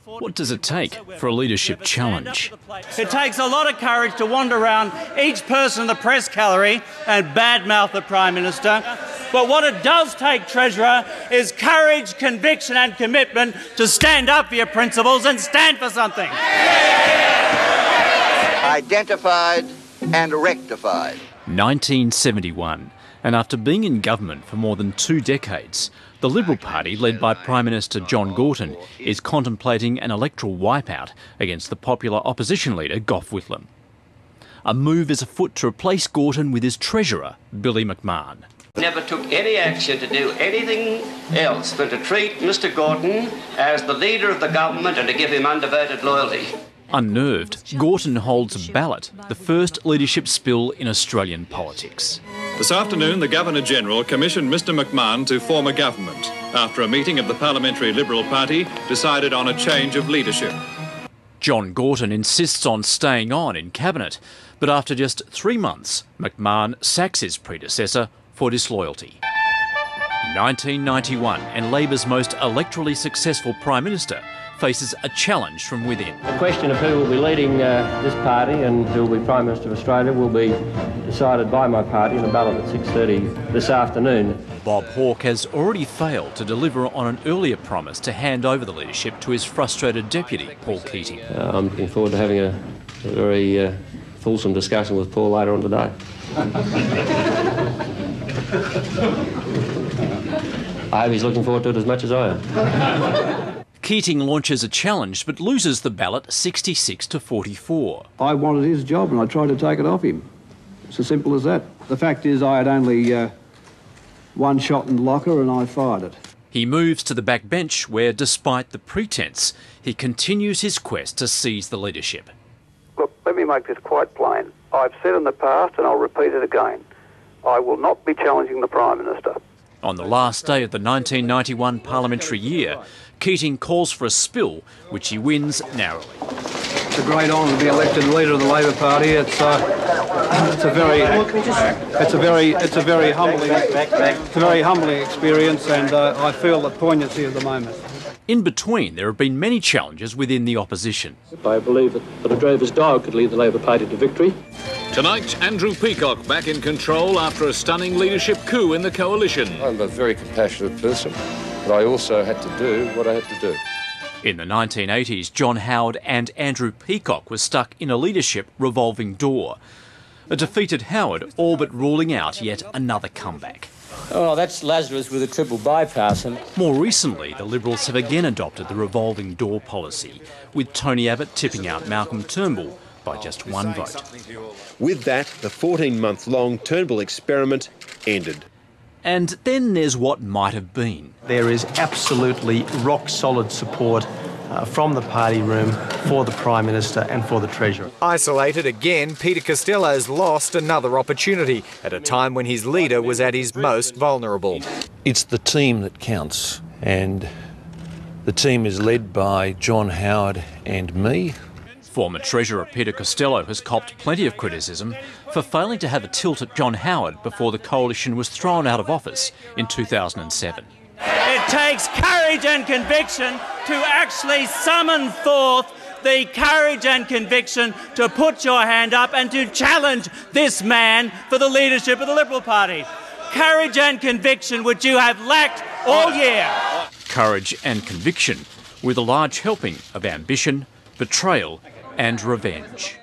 What does it take for a leadership challenge? It takes a lot of courage to wander around each person in the press gallery and badmouth the Prime Minister. But what it does take, Treasurer, is courage, conviction and commitment to stand up for your principles and stand for something. Identified and rectified. 1971, and after being in government for more than 2 decades, the Liberal Party, led by Prime Minister John Gorton, is contemplating an electoral wipeout against the popular opposition leader Gough Whitlam. A move is afoot to replace Gorton with his treasurer, Billy McMahon. Never took any action to do anything else than to treat Mr Gorton as the leader of the government and to give him undivided loyalty. Unnerved, Gorton holds a ballot, the first leadership spill in Australian politics. This afternoon, the Governor-General commissioned Mr McMahon to form a government after a meeting of the Parliamentary Liberal Party decided on a change of leadership. John Gorton insists on staying on in Cabinet, but after just 3 months, McMahon sacks his predecessor for disloyalty. 1991, and Labor's most electorally successful Prime Minister faces a challenge from within. The question of who will be leading this party and who will be Prime Minister of Australia will be decided by my party in a ballot at 6:30 this afternoon. Bob Hawke has already failed to deliver on an earlier promise to hand over the leadership to his frustrated deputy, Paul Keating. I'm looking forward to having a very fulsome discussion with Paul later on today. I hope he's looking forward to it as much as I am. Keating launches a challenge but loses the ballot 66 to 44. I wanted his job and I tried to take it off him. It's as simple as that. The fact is I had only one shot in the locker and I fired it. He moves to the back bench where, despite the pretense, he continues his quest to seize the leadership. Look, let me make this quite plain. I've said in the past and I'll repeat it again. I will not be challenging the Prime Minister. On the last day of the 1991 parliamentary year, Keating calls for a spill, which he wins narrowly. It's a great honour to be elected leader of the Labor Party. It's a very humbling experience, and I feel the poignancy of the moment. In between, there have been many challenges within the opposition. I believe that a drover's dog could lead the Labor Party to victory. Tonight, Andrew Peacock back in control after a stunning leadership coup in the coalition. I'm a very compassionate person, but I also had to do what I had to do. In the 1980s, John Howard and Andrew Peacock were stuck in a leadership revolving door. A defeated Howard all but ruling out yet another comeback. Oh, that's Lazarus with a triple bypass. And more recently, the Liberals have again adopted the revolving door policy, with Tony Abbott tipping out Malcolm Turnbull by just 1 vote. With that, the 14-month-long Turnbull experiment ended. And then there's what might have been. There is absolutely rock-solid support from the party room for the Prime Minister and for the Treasurer. Isolated again, Peter Costello's lost another opportunity at a time when his leader was at his most vulnerable. It's the team that counts, and the team is led by John Howard and me. Former Treasurer Peter Costello has copped plenty of criticism for failing to have a tilt at John Howard before the coalition was thrown out of office in 2007. It takes courage and conviction to actually summon forth the courage and conviction to put your hand up and to challenge this man for the leadership of the Liberal Party. Courage and conviction which you have lacked all year. Courage and conviction with a large helping of ambition, betrayal and revenge.